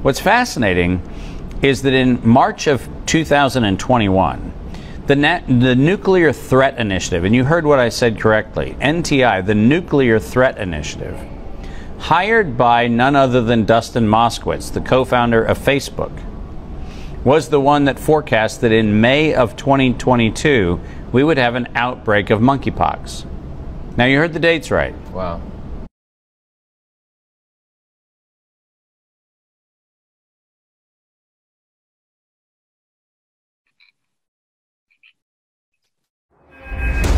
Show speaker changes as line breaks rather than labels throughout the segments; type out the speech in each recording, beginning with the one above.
What's fascinating is that in March of 2021, the Nuclear Threat Initiative, and you heard what I said correctly, NTI, the Nuclear Threat Initiative, hired by none other than Dustin Moskowitz, the co-founder of Facebook, was the one that forecast that in May of 2022, we would have an outbreak of monkeypox. Now, you heard the dates right.
Wow.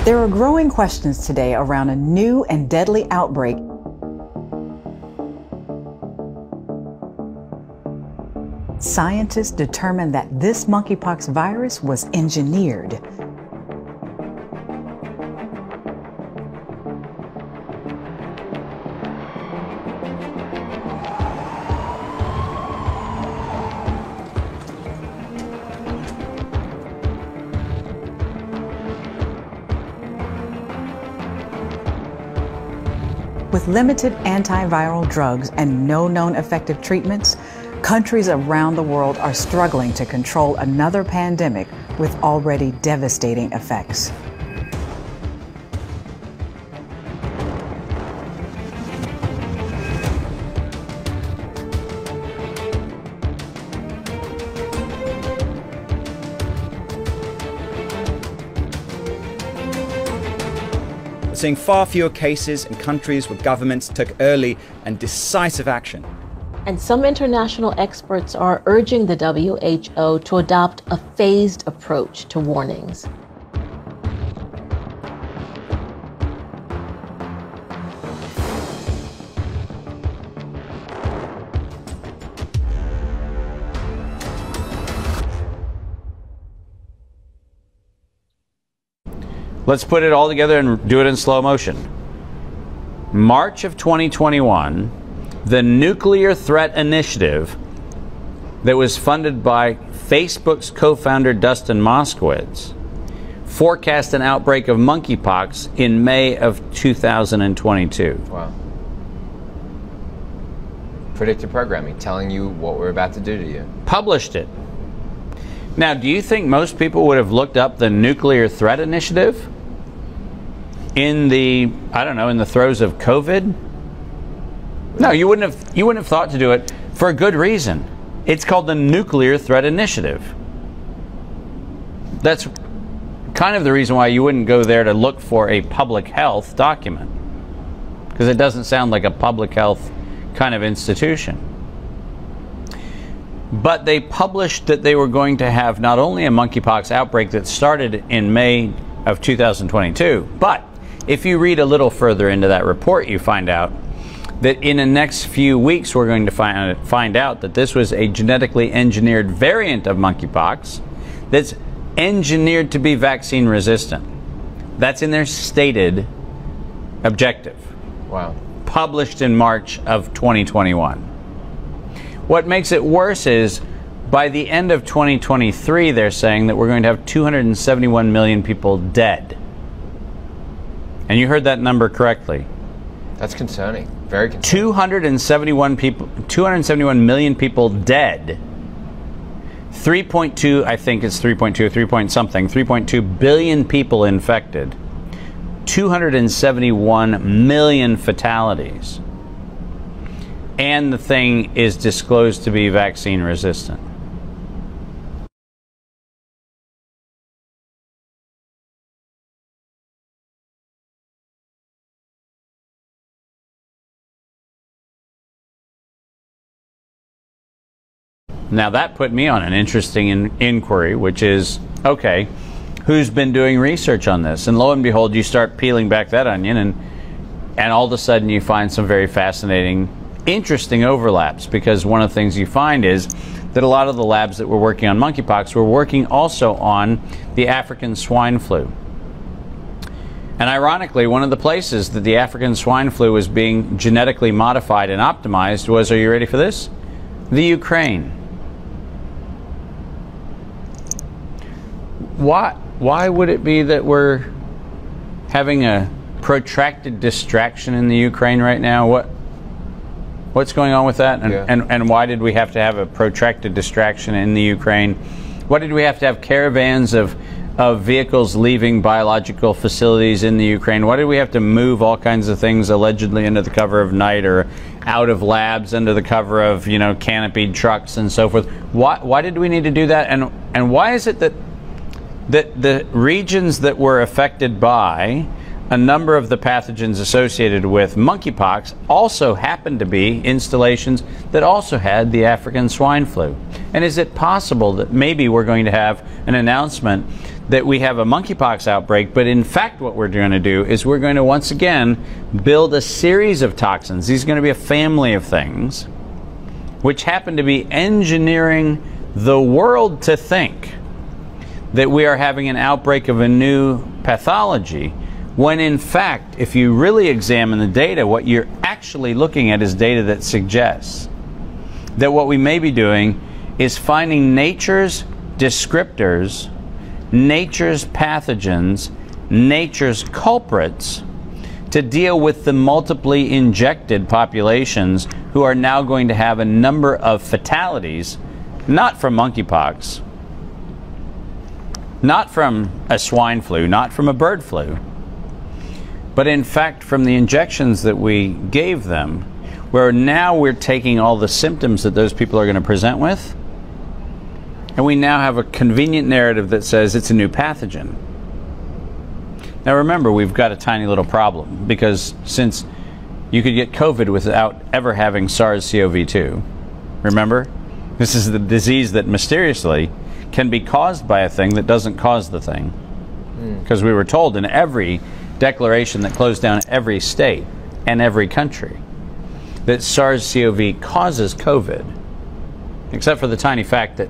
There are growing questions today around a new and deadly outbreak. Scientists determined that this monkeypox virus was engineered. With limited antiviral drugs and no known effective treatments, countries around the world are struggling to control another pandemic with already devastating effects.
Seeing far fewer cases in countries where governments took early and decisive action.
And some international experts are urging the WHO to adopt a phased approach to warnings.
Let's put it all together and do it in slow motion. March of 2021, the Nuclear Threat Initiative that was funded by Facebook's co-founder Dustin Moskowitz forecast an outbreak of monkeypox in May of 2022.
Wow. Predictive programming, telling you what we're about to do to you.
Published it. Now, do you think most people would have looked up the Nuclear Threat Initiative in the, I don't know, in the throes of COVID? No, you wouldn't have thought to do it for a good reason. It's called the Nuclear Threat Initiative. That's kind of the reason why you wouldn't go there to look for a public health document, because it doesn't sound like a public health kind of institution. But they published that they were going to have not only a monkeypox outbreak that started in May of 2022, but if you read a little further into that report, you find out that in the next few weeks we're going to find out that this was a genetically engineered variant of monkeypox that's engineered to be vaccine resistant. That's in their stated objective.
Wow.
Published in March of 2021. What makes it worse is by the end of 2023, they're saying that we're going to have 271 million people dead. And you heard that number correctly.
That's concerning. Very concerning.
271 million people dead. 3.2, I think it's 3.2, 3 point something, 3.2 billion people infected. 271 million fatalities. And the thing is disclosed to be vaccine resistant. Now that put me on an interesting inquiry, which is, okay, who's been doing research on this? And lo and behold, you start peeling back that onion, and all of a sudden you find some very fascinating, interesting overlaps, because one of the things you find is that a lot of the labs that were working on monkeypox were working also on the African swine flu. And ironically, one of the places that the African swine flu was being genetically modified and optimized was, are you ready for this? The Ukraine. Why would it be that we're having a protracted distraction in the Ukraine right now? What's going on with that? And,
Yeah.
and why did we have to have a protracted distraction in the Ukraine? Why did we have to have caravans of vehicles leaving biological facilities in the Ukraine? Why did we have to move all kinds of things allegedly under the cover of night, or out of labs under the cover of, you know, canopied trucks and so forth? Why did we need to do that? And why is it that the regions that were affected by a number of the pathogens associated with monkeypox also happened to be installations that also had the African swine flu? And is it possible that maybe we're going to have an announcement that we have a monkeypox outbreak, but in fact what we're going to do is we're going to once again build a series of toxins. These are going to be a family of things which happen to be engineering the world to think that we are having an outbreak of a new pathology, when in fact, if you really examine the data, what you're actually looking at is data that suggests that what we may be doing is finding nature's descriptors, nature's pathogens, nature's culprits to deal with the multiply injected populations who are now going to have a number of fatalities, not from monkeypox, not from a swine flu, not from a bird flu, but in fact from the injections that we gave them, where now we're taking all the symptoms that those people are going to present with, and we now have a convenient narrative that says it's a new pathogen. Now remember, we've got a tiny little problem, because since you could get COVID without ever having SARS-CoV-2, remember? This is the disease that mysteriously can be caused by a thing that doesn't cause the thing. Because we were told in every declaration that closed down every state and every country that SARS-CoV causes COVID, except for the tiny fact that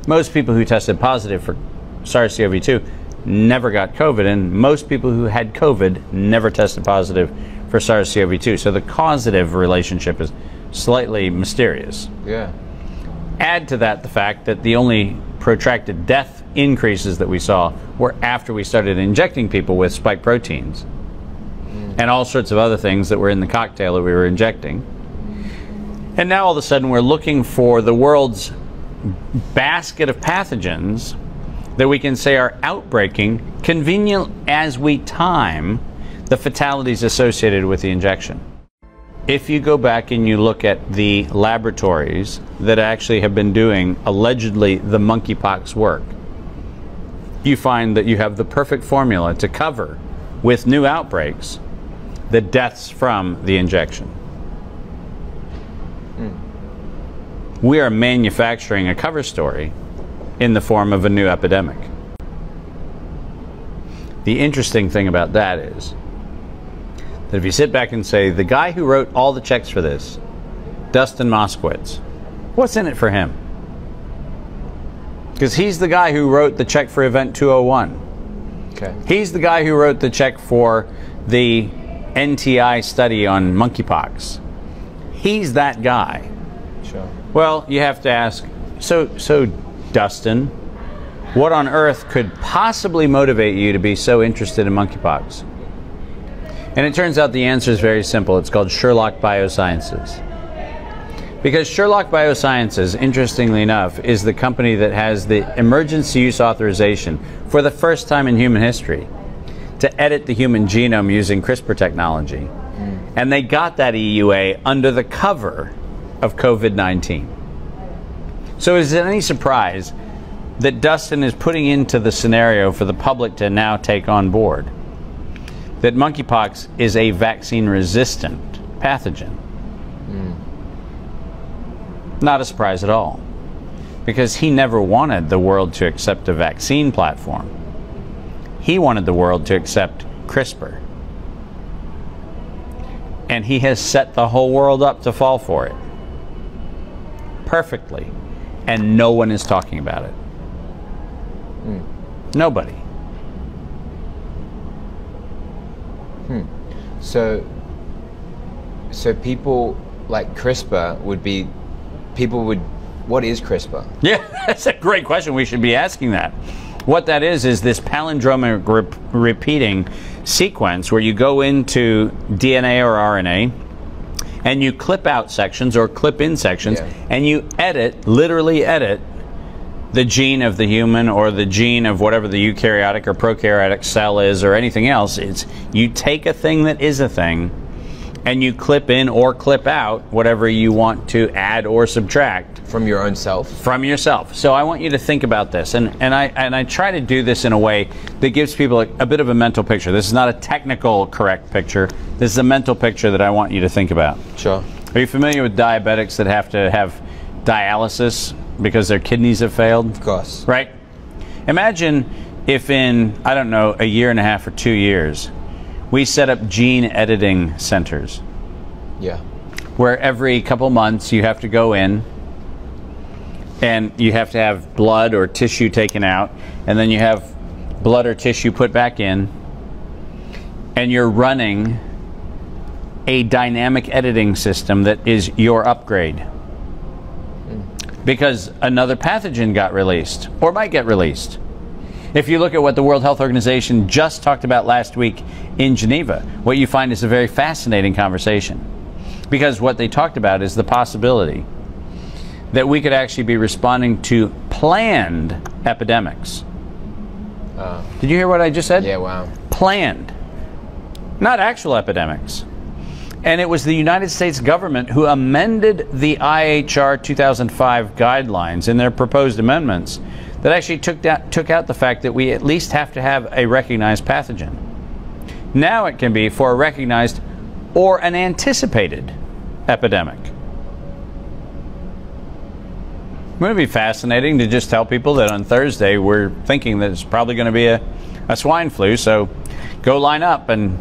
most people who tested positive for SARS-CoV-2 never got COVID, and most people who had COVID never tested positive for SARS-CoV-2. So the causative relationship is slightly mysterious.
Yeah.
Add to that the fact that the only protracted death increases that we saw were after we started injecting people with spike proteins and all sorts of other things that were in the cocktail that we were injecting. And now all of a sudden we're looking for the world's basket of pathogens that we can say are outbreaking, convenient as we time the fatalities associated with the injection. If you go back and you look at the laboratories that actually have been doing allegedly the monkeypox work, you find that you have the perfect formula to cover with new outbreaks the deaths from the injection. We are manufacturing a cover story in the form of a new epidemic. The interesting thing about that is that if you sit back and say, the guy who wrote all the checks for this, Dustin Moskowitz, what's in it for him? Because he's the guy who wrote the check for Event 201.
Okay.
He's the guy who wrote the check for the NTI study on monkeypox. He's that guy.
Sure.
Well, you have to ask, so Dustin, what on earth could possibly motivate you to be so interested in monkeypox? And it turns out the answer is very simple. It's called Sherlock Biosciences. Because Sherlock Biosciences, interestingly enough, is the company that has the emergency use authorization for the first time in human history to edit the human genome using CRISPR technology. And they got that EUA under the cover of COVID-19. So is it any surprise that Dustin is putting into the scenario for the public to now take on board that monkeypox is a vaccine-resistant pathogen? Not a surprise at all, because he never wanted the world to accept a vaccine platform. He wanted the world to accept CRISPR. And he has set the whole world up to fall for it perfectly, and no one is talking about it. Nobody.
So people like CRISPR would be, what is CRISPR?
Yeah, that's a great question. We should be asking that. What that is this palindromic repeating sequence where you go into DNA or RNA and you clip out sections or clip in sections,
Yeah.
and you edit, literally edit, the gene of the human or the gene of whatever the eukaryotic or prokaryotic cell is or anything else. It's you take a thing that is a thing and you clip in or clip out whatever you want to add or subtract
From your own self?
from yourself. So I want you to think about this, and I try to do this in a way that gives people a bit of a mental picture. This is not a technical correct picture. This is a mental picture that I want you to think about.
Sure.
Are you familiar with diabetics that have to have dialysis because their kidneys have failed?
Of course.
Right? Imagine if in, I don't know, a year and a half or 2 years, we set up gene editing centers
Yeah.
where every couple months you have to go in and you have to have blood or tissue taken out, and then you have blood or tissue put back in, and you're running a dynamic editing system that is your upgrade. Because another pathogen got released, or might get released. If you look at what the World Health Organization just talked about last week in Geneva, what you find is a very fascinating conversation. Because what they talked about is the possibility that we could actually be responding to planned epidemics. Did you hear what I just said?
Yeah, wow.
Planned, not actual epidemics. And it was the United States government who amended the IHR 2005 guidelines in their proposed amendments that actually took out the fact that we at least have to have a recognized pathogen. Now it can be for a recognized or an anticipated epidemic. Wouldn't it be fascinating to just tell people that on Thursday we're thinking that it's probably going to be a swine flu, so go line up, and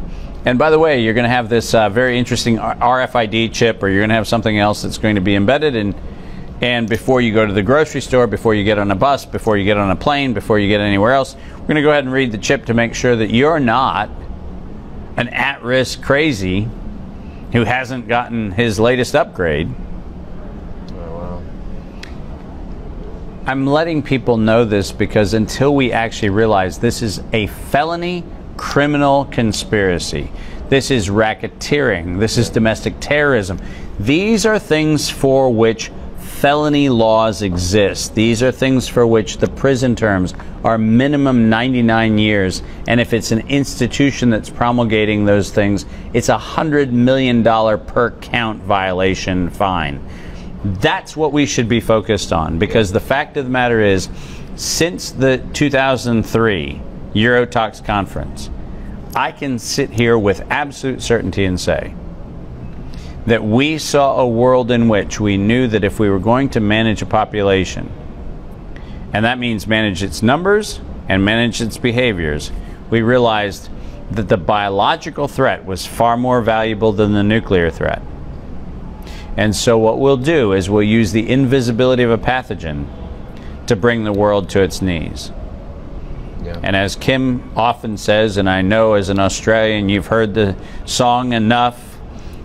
by the way, you're going to have this very interesting RFID chip, or you're going to have something else that's going to be embedded in. And before you go to the grocery store, before you get on a bus, before you get on a plane, before you get anywhere else, we're going to go ahead and read the chip to make sure that you're not an at-risk crazy who hasn't gotten his latest upgrade.
Oh, wow.
I'm letting people know this because until we actually realize this is a felony criminal conspiracy, this is racketeering, this is domestic terrorism, these are things for which felony laws exist. These are things for which the prison terms are minimum 99 years. And if it's an institution that's promulgating those things, it's $100 million per count violation fine. That's what we should be focused on, because the fact of the matter is, since the 2003 Eurotox conference, I can sit here with absolute certainty and say that we saw a world in which we knew that if we were going to manage a population, and that means manage its numbers and manage its behaviors, we realized that the biological threat was far more valuable than the nuclear threat. And so what we'll do is we'll use the invisibility of a pathogen to bring the world to its knees.
Yeah.
And as Kim often says, and I know as an Australian you've heard the song enough,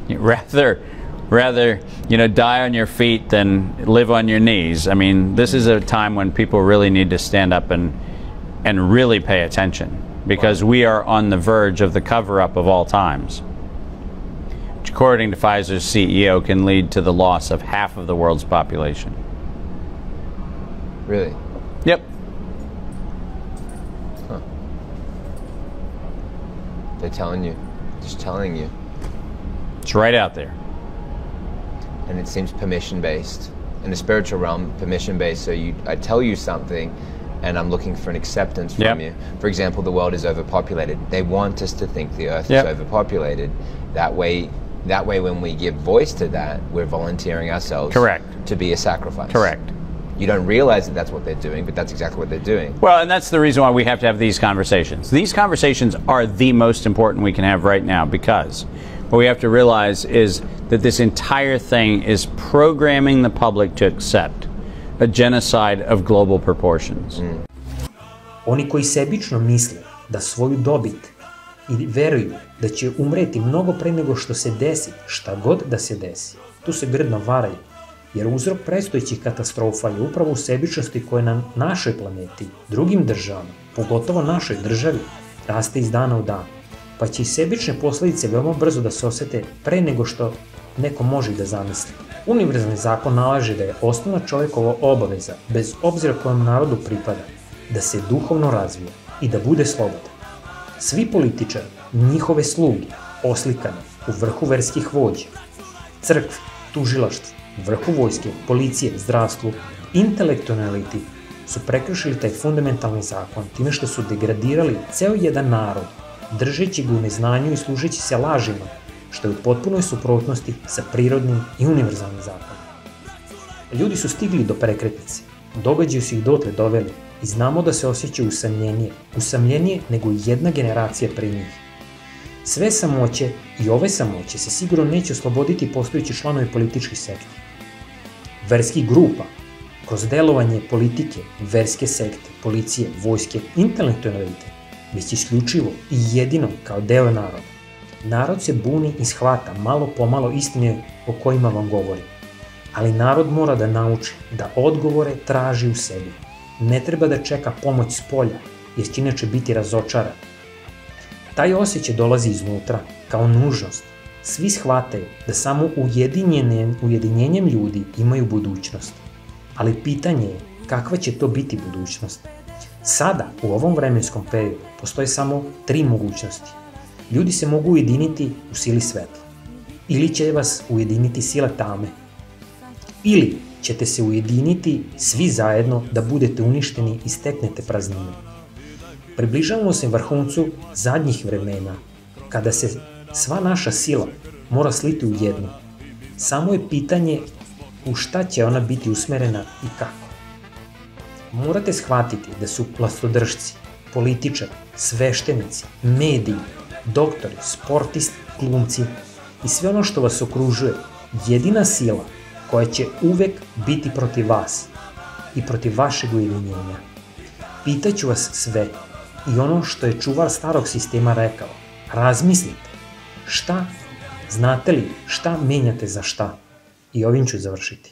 rather die on your feet than live on your knees. I mean, this is a time when people really need to stand up and really pay attention, because we are on the verge of the cover-up of all times, which according to Pfizer's CEO can lead to the loss of half of the world's population.
Really?
Yep.
Huh. They're telling you. Just telling you.
It's right out there.
And it seems permission-based. In the spiritual realm, permission-based. So I tell you something, and I'm looking for an acceptance from you. For example, the world is overpopulated. They want us to think the earth is overpopulated. That way, when we give voice to that, we're volunteering ourselves to be a sacrifice.
Correct.
You don't realize that that's what they're doing, but that's exactly what they're doing.
Well, and that's the reason why we have to have these conversations. These conversations are the most important we can have right now, because what we have to realize is that this entire thing is programming the public to accept a genocide of global proportions.
Oni koji sebično misle da svoju dobit i veruju da će umreti mnogo pre nego što se desi, šta god da se desi, tu se grdno varaju, jer uzrok predstojećih katastrofa je upravo u sebičnosti koja na našoj planeti, drugim državama, pogotovo našoj državi, raste iz dana u dan. Pa će i sebične posledice veoma brzo da se osete pre nego što neko može da zamisli. Univerzalni zakon nalaže da je osnovna čovjekova obaveza, bez obzira kojem narodu pripada, da se duhovno razvije i da bude slobodan. Svi političari, njihove sluge, oslikane u vrhu verskih vođa, crkvi, tužilaštvu, vrhu vojske, policije, zdravstvu, intelektualni eliti su prekršili taj fundamentalni zakon time što su degradirali ceo jedan narod, držeći ga u neznanju i služeći se lažima, što je u potpunoj suprotnosti sa prirodnim i univerzalnim zakonom. Ljudi su stigli do prekretnice, događaji su ih dotle doveli i znamo da se osjećaju usamljenije nego jedna generacija pre njih. Sve samoće i ove samoće se sigurno neće osloboditi postojeći članovi političkih sekti. Verskih grupa, kroz delovanje politike, verske sekte, policije, vojske, intelektualne elite, već isključivo i jedino kao deo naroda. Narod se buni i shvata malo po malo istine o kojima vam govorim, ali narod mora da nauči da odgovore traži u sebi. Ne treba da čeka pomoć s polja, jer će inače biti razočaran. Taj osjećaj dolazi iznutra, kao nužnost. Svi shvataju da samo ujedinjenjem ljudi imaju budućnost. Ali pitanje je kakva će to biti budućnost. Sada, u ovom vremenskom periodu, postoje samo 3 mogućnosti. Ljudi se mogu ujediniti u sili svetla. Ili će vas ujediniti sila tame. Ili ćete se ujediniti svi zajedno da budete uništeni i steknete praznine. Približavamo se vrhuncu zadnjih vremena, kada se sva naša sila mora sliti u jednu. Samo je pitanje u šta će ona biti usmerena i kako. Morate shvatiti da su vlastodržci, političari, sveštenici, mediji, doktori, sportisti, glumci i sve ono što vas okružuje jedina sila koja će uvek biti protiv vas i protiv vašeg ujedinjenja. Pitaću vas sve i ono što je čuvar starog sistema rekao, razmislite šta, znate li šta menjate za šta? I ovim ću završiti.